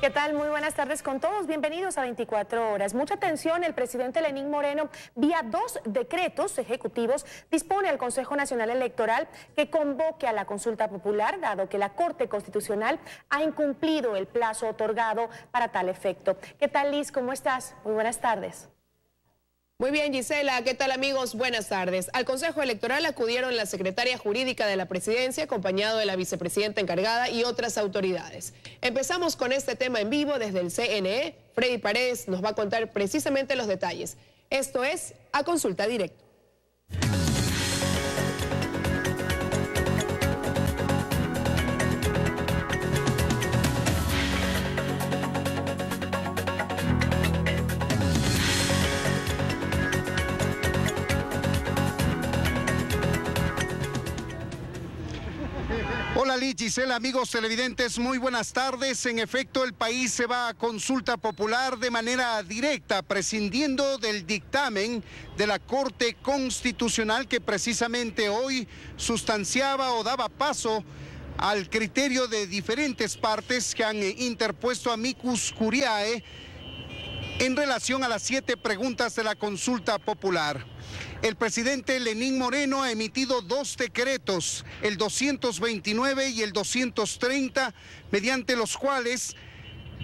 ¿Qué tal? Muy buenas tardes con todos. Bienvenidos a 24 horas. Mucha atención, el presidente Lenín Moreno, vía 2 decretos ejecutivos, dispone al Consejo Nacional Electoral que convoque a la consulta popular, dado que la Corte Constitucional ha incumplido el plazo otorgado para tal efecto. ¿Qué tal, Liz? ¿Cómo estás? Muy buenas tardes. Muy bien, Gisela. ¿Qué tal, amigos? Buenas tardes. Al Consejo Electoral acudieron la secretaria jurídica de la Presidencia, acompañado de la vicepresidenta encargada y otras autoridades. Empezamos con este tema en vivo desde el CNE. Freddy Paredes nos va a contar precisamente los detalles. Esto es A Consulta Directa. Hola Liz, Gisela, amigos televidentes, muy buenas tardes. En efecto, el país se va a consulta popular de manera directa, prescindiendo del dictamen de la Corte Constitucional que precisamente hoy sustanciaba o daba paso al criterio de diferentes partes que han interpuesto amicus curiae en relación a las 7 preguntas de la consulta popular. El presidente Lenín Moreno ha emitido 2 decretos, el 229 y el 230, mediante los cuales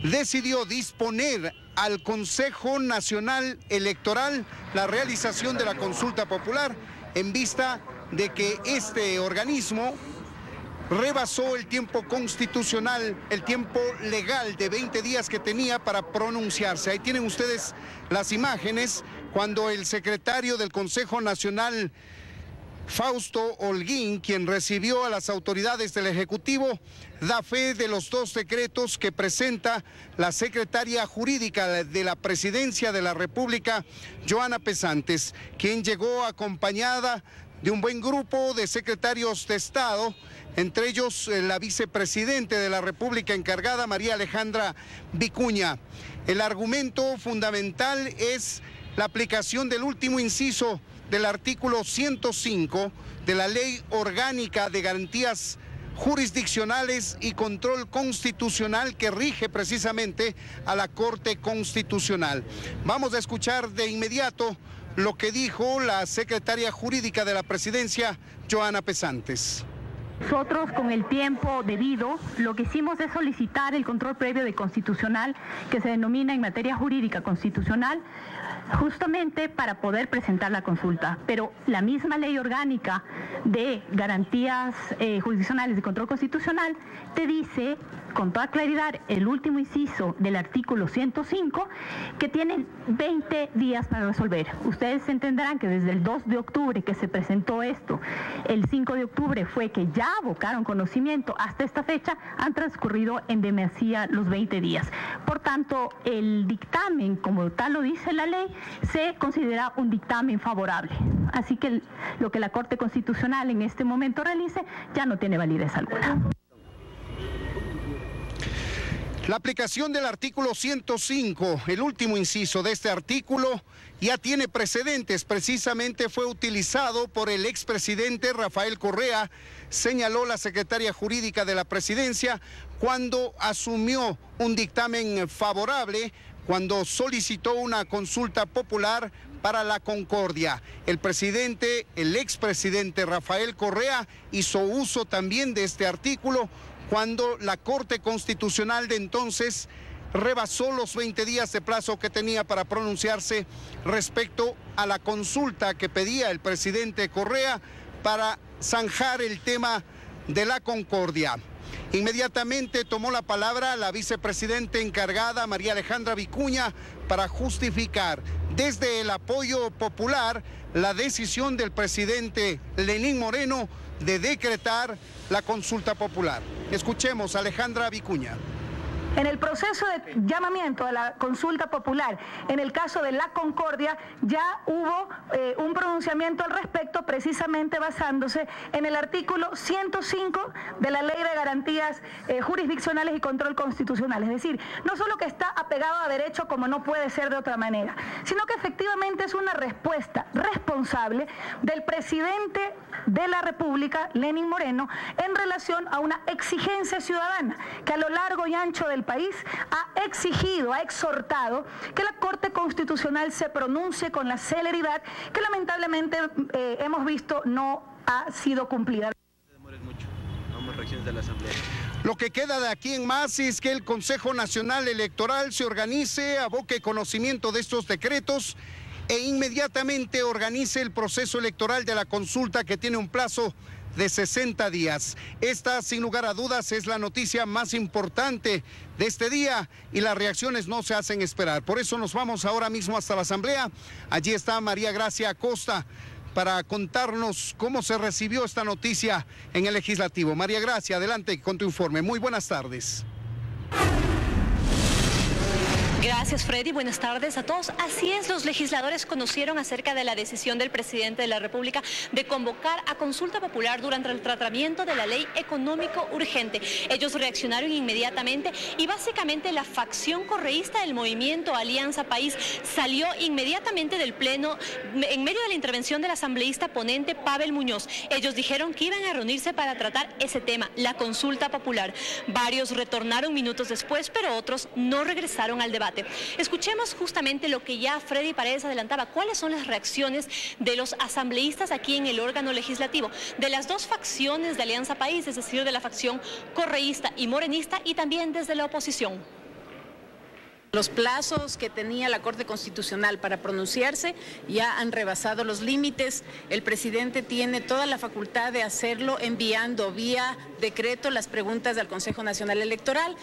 decidió disponer al Consejo Nacional Electoral la realización de la consulta popular en vista de que este organismo rebasó el tiempo constitucional, el tiempo legal de 20 días que tenía para pronunciarse. Ahí tienen ustedes las imágenes cuando el secretario del Consejo Nacional, Fausto Holguín, quien recibió a las autoridades del Ejecutivo, da fe de los 2 decretos que presenta la secretaria jurídica de la Presidencia de la República, Joana Pesantes, quien llegó acompañada de un buen grupo de secretarios de Estado, entre ellos la vicepresidente de la República encargada, María Alejandra Vicuña. El argumento fundamental es la aplicación del último inciso del artículo 105 de la Ley Orgánica de Garantías Jurisdiccionales y Control Constitucional que rige precisamente a la Corte Constitucional. Vamos a escuchar de inmediato lo que dijo la secretaria jurídica de la Presidencia, Joana Pesantes. Nosotros, con el tiempo debido, lo que hicimos es solicitar el control previo de constitucional, que se denomina en materia jurídica constitucional, justamente para poder presentar la consulta. Pero la misma ley orgánica de garantías jurisdiccionales y control constitucional te dice con toda claridad el último inciso del artículo 105 que tienen 20 días para resolver. Ustedes entenderán que desde el 2 de octubre que se presentó esto, el 5 de octubre fue que ya abocaron conocimiento, hasta esta fecha han transcurrido en demasía los 20 días. Por tanto, el dictamen, como tal lo dice la ley, se considera un dictamen favorable. Así que lo que la Corte Constitucional en este momento realice ya no tiene validez alguna. La aplicación del artículo 105, el último inciso de este artículo, ya tiene precedentes. Precisamente fue utilizado por el expresidente Rafael Correa, señaló la secretaria jurídica de la Presidencia, cuando asumió un dictamen favorable, cuando solicitó una consulta popular para la concordia. El expresidente Rafael Correa hizo uso también de este artículo cuando la Corte Constitucional de entonces rebasó los 20 días de plazo que tenía para pronunciarse respecto a la consulta que pedía el presidente Correa para zanjar el tema de la concordia. Inmediatamente tomó la palabra la vicepresidenta encargada, María Alejandra Vicuña, para justificar desde el apoyo popular la decisión del presidente Lenín Moreno de decretar la consulta popular. Escuchemos a Alejandra Vicuña. En el proceso de llamamiento a la consulta popular, en el caso de la concordia, ya hubo un pronunciamiento al respecto, precisamente basándose en el artículo 105 de la Ley de Garantías Jurisdiccionales y Control Constitucional. Es decir, no solo que está apegado a derecho como no puede ser de otra manera, sino que efectivamente es una respuesta responsable del presidente de la República, Lenín Moreno, en relación a una exigencia ciudadana que a lo largo y ancho del país ha exigido, ha exhortado que la Corte Constitucional se pronuncie con la celeridad que lamentablemente hemos visto no ha sido cumplida. Lo que queda de aquí en más es que el Consejo Nacional Electoral se organice, aboque conocimiento de estos decretos e inmediatamente organice el proceso electoral de la consulta, que tiene un plazo de 60 días. Esta, sin lugar a dudas, es la noticia más importante de este día y las reacciones no se hacen esperar. Por eso nos vamos ahora mismo hasta la Asamblea. Allí está María Gracia Acosta para contarnos cómo se recibió esta noticia en el Legislativo. María Gracia, adelante con tu informe. Muy buenas tardes. Gracias, Freddy. Buenas tardes a todos. Así es, los legisladores conocieron acerca de la decisión del presidente de la República de convocar a consulta popular durante el tratamiento de la ley económico urgente. Ellos reaccionaron inmediatamente y básicamente la facción correísta del movimiento Alianza País salió inmediatamente del pleno en medio de la intervención del asambleísta ponente Pavel Muñoz. Ellos dijeron que iban a reunirse para tratar ese tema, la consulta popular. Varios retornaron minutos después, pero otros no regresaron al debate. Escuchemos justamente lo que ya Freddy Paredes adelantaba. ¿Cuáles son las reacciones de los asambleístas aquí en el órgano legislativo? De las dos facciones de Alianza País, es decir, de la facción correísta y morenista, y también desde la oposición. Los plazos que tenía la Corte Constitucional para pronunciarse ya han rebasado los límites. El presidente tiene toda la facultad de hacerlo enviando vía decreto las preguntas al Consejo Nacional Electoral.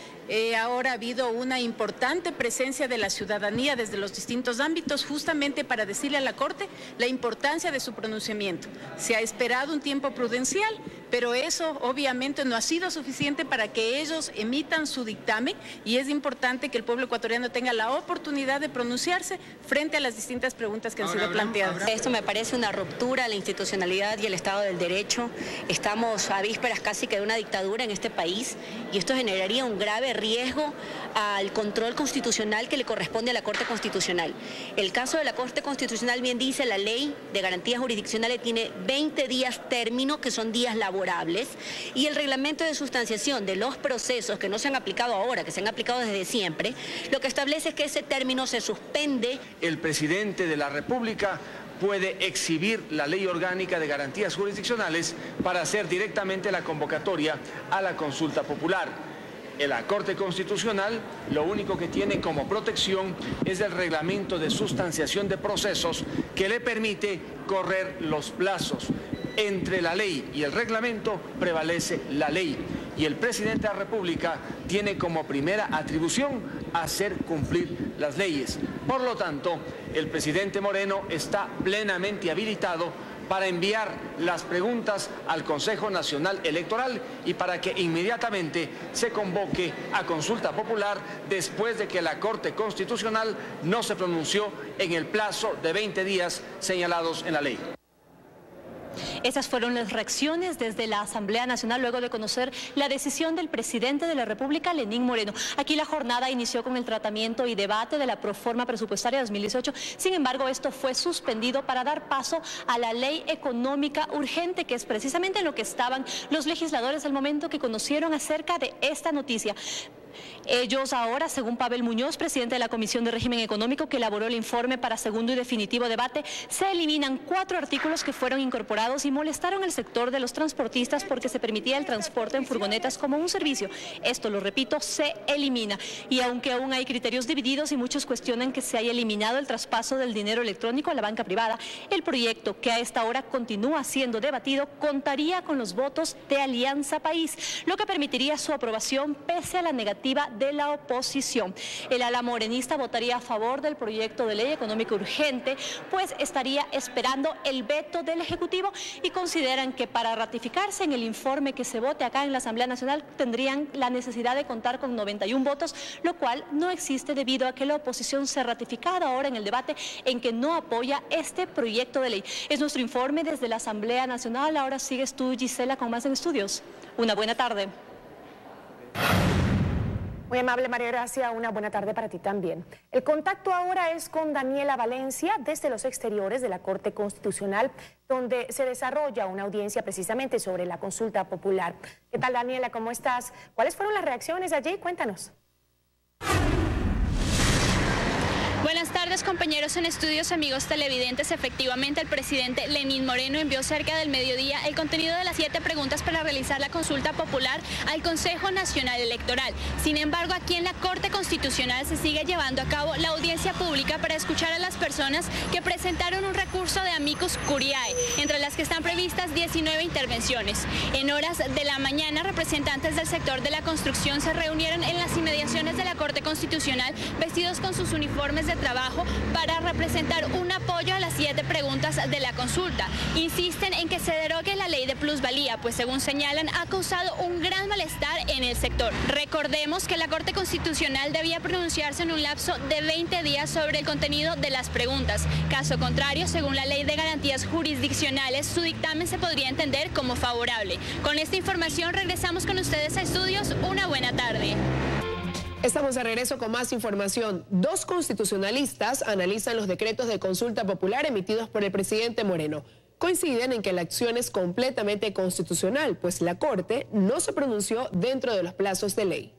Ahora ha habido una importante presencia de la ciudadanía desde los distintos ámbitos, justamente para decirle a la Corte la importancia de su pronunciamiento. Se ha esperado un tiempo prudencial, pero eso obviamente no ha sido suficiente para que ellos emitan su dictamen, y es importante que el pueblo ecuatoriano tenga la oportunidad de pronunciarse frente a las distintas preguntas que han sido planteadas. Esto me parece una ruptura a la institucionalidad y el Estado del Derecho. Estamos a vísperas casi que de una dictadura en este país, y esto generaría un grave riesgo al control constitucional que le corresponde a la Corte Constitucional. El caso de la Corte Constitucional, bien dice, la ley de garantías jurisdiccionales tiene 20 días término, que son días laborables, y el reglamento de sustanciación de los procesos que no se han aplicado ahora, que se han aplicado desde siempre, lo que establece es que ese término se suspende. El presidente de la República puede exhibir la ley orgánica de garantías jurisdiccionales para hacer directamente la convocatoria a la consulta popular. En la Corte Constitucional lo único que tiene como protección es el reglamento de sustanciación de procesos, que le permite correr los plazos. Entre la ley y el reglamento prevalece la ley, y el presidente de la República tiene como primera atribución hacer cumplir las leyes. Por lo tanto, el presidente Moreno está plenamente habilitado para enviar las preguntas al Consejo Nacional Electoral y para que inmediatamente se convoque a consulta popular después de que la Corte Constitucional no se pronunció en el plazo de 20 días señalados en la ley. Esas fueron las reacciones desde la Asamblea Nacional luego de conocer la decisión del presidente de la República, Lenín Moreno. Aquí la jornada inició con el tratamiento y debate de la proforma presupuestaria 2018. Sin embargo, esto fue suspendido para dar paso a la ley económica urgente, que es precisamente en lo que estaban los legisladores al momento que conocieron acerca de esta noticia. Ellos ahora, según Pavel Muñoz, presidente de la Comisión de Régimen Económico que elaboró el informe para segundo y definitivo debate, se eliminan 4 artículos que fueron incorporados y molestaron al sector de los transportistas porque se permitía el transporte en furgonetas como un servicio. Esto, lo repito, se elimina. Y aunque aún hay criterios divididos y muchos cuestionan que se haya eliminado el traspaso del dinero electrónico a la banca privada, el proyecto, que a esta hora continúa siendo debatido, contaría con los votos de Alianza País, lo que permitiría su aprobación pese a la negativa de la oposición. El ala morenista votaría a favor del proyecto de ley económica urgente, pues estaría esperando el veto del Ejecutivo, y consideran que para ratificarse en el informe que se vote acá en la Asamblea Nacional tendrían la necesidad de contar con 91 votos, lo cual no existe debido a que la oposición se ha ratificado ahora en el debate en que no apoya este proyecto de ley. Es nuestro informe desde la Asamblea Nacional. Ahora sigues tú, Gisela, con más en estudios. Una buena tarde. Muy amable, María Gracia, una buena tarde para ti también. El contacto ahora es con Daniela Valencia desde los exteriores de la Corte Constitucional, donde se desarrolla una audiencia precisamente sobre la consulta popular. ¿Qué tal, Daniela? ¿Cómo estás? ¿Cuáles fueron las reacciones allí? Cuéntanos. compañeros en estudios, amigos televidentes, efectivamente el presidente Lenín Moreno envió cerca del mediodía el contenido de las 7 preguntas para realizar la consulta popular al Consejo Nacional Electoral. Sin embargo, aquí en la Corte Constitucional se sigue llevando a cabo la audiencia pública para escuchar a las personas que presentaron un recurso de amicus curiae, entre las que están previstas 19 intervenciones. En horas de la mañana, representantes del sector de la construcción se reunieron en las inmediaciones de la Corte Constitucional vestidos con sus uniformes de trabajo para representar un apoyo a las 7 preguntas de la consulta. Insisten en que se derogue la ley de plusvalía, pues según señalan ha causado un gran malestar en el sector. Recordemos que la Corte Constitucional debía pronunciarse en un lapso de 20 días sobre el contenido de las preguntas. Caso contrario, según la ley de garantías jurisdiccionales, su dictamen se podría entender como favorable. Con esta información regresamos con ustedes a estudios. Una buena tarde. Estamos de regreso con más información. 2 constitucionalistas analizan los decretos de consulta popular emitidos por el presidente Moreno. Coinciden en que la acción es completamente constitucional, pues la Corte no se pronunció dentro de los plazos de ley.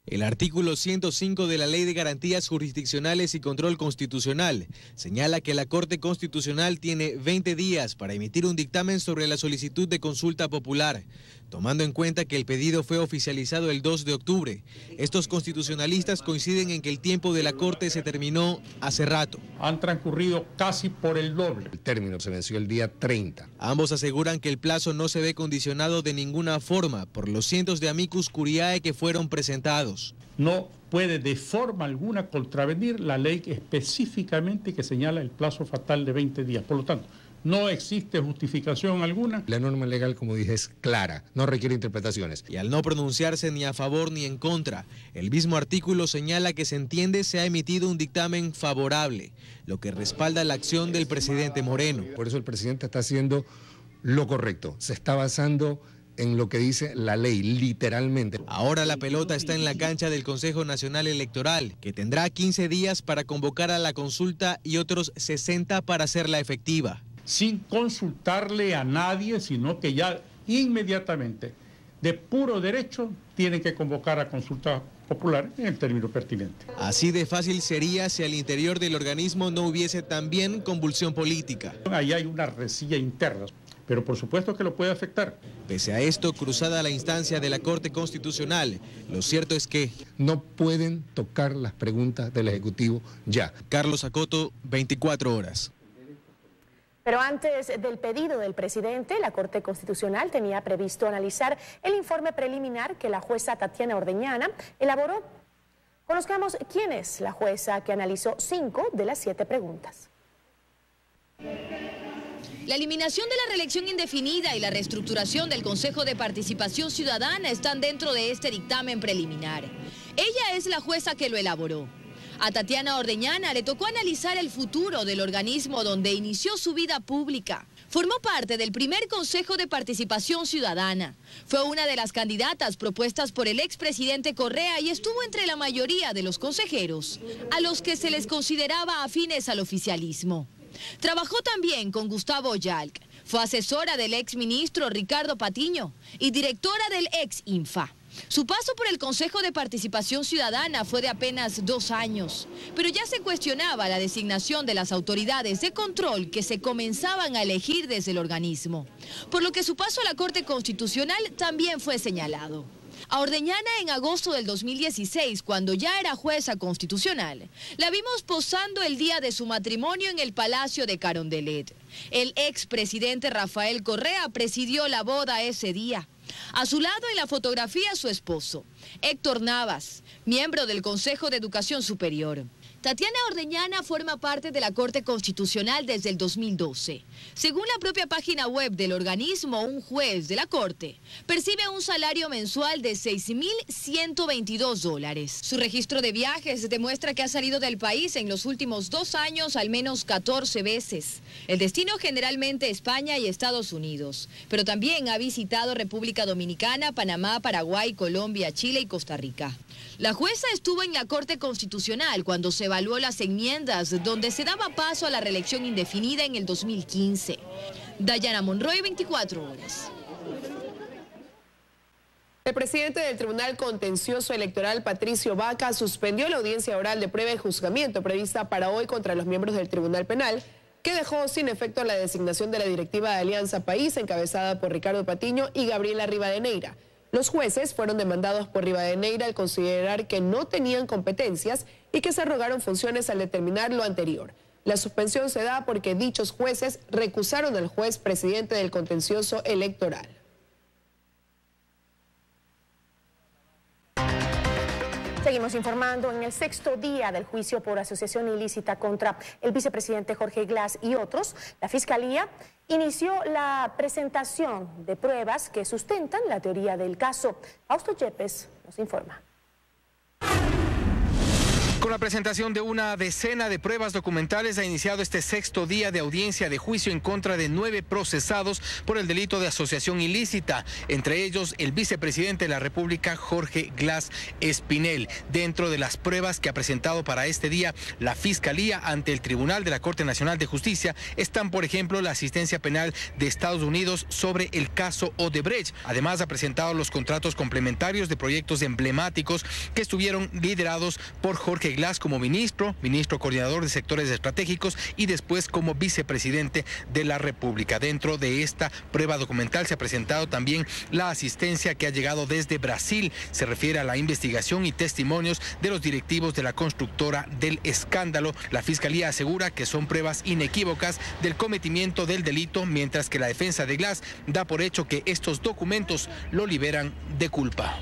El artículo 105 de la Ley de Garantías Jurisdiccionales y Control Constitucional señala que la Corte Constitucional tiene 20 días para emitir un dictamen sobre la solicitud de consulta popular, tomando en cuenta que el pedido fue oficializado el 2 de octubre. Estos constitucionalistas coinciden en que el tiempo de la Corte se terminó hace rato. Han transcurrido casi por el doble. El término se venció el día 30. Ambos aseguran que el plazo no se ve condicionado de ninguna forma por los cientos de amicus curiae que fueron presentados. No puede de forma alguna contravenir la ley específicamente que señala el plazo fatal de 20 días. Por lo tanto, no existe justificación alguna. La norma legal, como dije, es clara, no requiere interpretaciones. Y al no pronunciarse ni a favor ni en contra, el mismo artículo señala que se entiende se ha emitido un dictamen favorable, lo que respalda la acción del presidente Moreno. Por eso el presidente está haciendo lo correcto, se está basando en lo que dice la ley, literalmente. Ahora la pelota está en la cancha del Consejo Nacional Electoral, que tendrá 15 días para convocar a la consulta y otros 60 para hacerla efectiva. Sin consultarle a nadie, sino que ya inmediatamente, de puro derecho, tienen que convocar a consulta popular en el término pertinente. Así de fácil sería si al interior del organismo no hubiese también convulsión política. Ahí hay una rencilla interna, pero por supuesto que lo puede afectar. Pese a esto, cruzada la instancia de la Corte Constitucional, lo cierto es que no pueden tocar las preguntas del Ejecutivo ya. Carlos Acoto, 24 horas. Pero antes del pedido del presidente, la Corte Constitucional tenía previsto analizar el informe preliminar que la jueza Tatiana Ordeñana elaboró. Conozcamos quién es la jueza que analizó 5 de las 7 preguntas. La eliminación de la reelección indefinida y la reestructuración del Consejo de Participación Ciudadana están dentro de este dictamen preliminar. Ella es la jueza que lo elaboró. A Tatiana Ordeñana le tocó analizar el futuro del organismo donde inició su vida pública. Formó parte del primer Consejo de Participación Ciudadana. Fue una de las candidatas propuestas por el expresidente Correa y estuvo entre la mayoría de los consejeros, a los que se les consideraba afines al oficialismo. Trabajó también con Gustavo Yalc. Fue asesora del exministro Ricardo Patiño y directora del ex-INFA. Su paso por el Consejo de Participación Ciudadana fue de apenas 2 años, pero ya se cuestionaba la designación de las autoridades de control que se comenzaban a elegir desde el organismo, por lo que su paso a la Corte Constitucional también fue señalado. A Ordeñana en agosto del 2016, cuando ya era jueza constitucional, la vimos posando el día de su matrimonio en el Palacio de Carondelet. El expresidente Rafael Correa presidió la boda ese día. A su lado en la fotografía su esposo, Héctor Navas, miembro del Consejo de Educación Superior. Tatiana Ordeñana forma parte de la Corte Constitucional desde el 2012. Según la propia página web del organismo, un juez de la Corte percibe un salario mensual de $6.122. Su registro de viajes demuestra que ha salido del país en los últimos 2 años al menos 14 veces. El destino generalmente España y Estados Unidos, pero también ha visitado República Dominicana, Panamá, Paraguay, Colombia, Chile y Costa Rica. La jueza estuvo en la Corte Constitucional cuando se evaluó las enmiendas donde se daba paso a la reelección indefinida en el 2015. Dayana Monroy, 24 horas. El presidente del Tribunal Contencioso Electoral, Patricio Vaca, suspendió la audiencia oral de prueba y juzgamiento prevista para hoy contra los miembros del Tribunal Penal, que dejó sin efecto la designación de la directiva de Alianza País, encabezada por Ricardo Patiño y Gabriela Rivadeneira. Los jueces fueron demandados por Rivadeneira al considerar que no tenían competencias y que se arrogaron funciones al determinar lo anterior. La suspensión se da porque dichos jueces recusaron al juez presidente del Contencioso Electoral. Seguimos informando. En el 6º día del juicio por asociación ilícita contra el vicepresidente Jorge Glass y otros, la Fiscalía inició la presentación de pruebas que sustentan la teoría del caso. Fausto Yepes nos informa. Con la presentación de una decena de pruebas documentales ha iniciado este 6º día de audiencia de juicio en contra de 9 procesados por el delito de asociación ilícita, entre ellos el vicepresidente de la República, Jorge Glass Espinel. Dentro de las pruebas que ha presentado para este día la Fiscalía ante el Tribunal de la Corte Nacional de Justicia están, por ejemplo, la asistencia penal de Estados Unidos sobre el caso Odebrecht. Además, ha presentado los contratos complementarios de proyectos emblemáticos que estuvieron liderados por Jorge Glass como ministro coordinador de sectores estratégicos y después como vicepresidente de la República. Dentro de esta prueba documental se ha presentado también la asistencia que ha llegado desde Brasil. Se refiere a la investigación y testimonios de los directivos de la constructora del escándalo. La Fiscalía asegura que son pruebas inequívocas del cometimiento del delito, mientras que la defensa de Glass da por hecho que estos documentos lo liberan de culpa.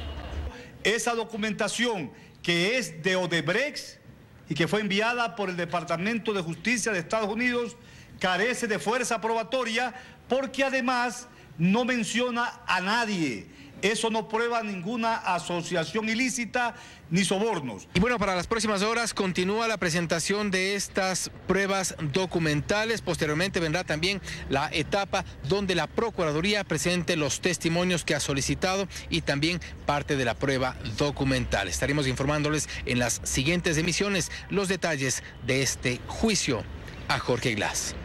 Esa documentación que es de Odebrecht y que fue enviada por el Departamento de Justicia de Estados Unidos, carece de fuerza probatoria porque además no menciona a nadie. Eso no prueba ninguna asociación ilícita ni sobornos. Y bueno, para las próximas horas continúa la presentación de estas pruebas documentales. Posteriormente vendrá también la etapa donde la Procuraduría presente los testimonios que ha solicitado y también parte de la prueba documental. Estaremos informándoles en las siguientes emisiones los detalles de este juicio a Jorge Glass.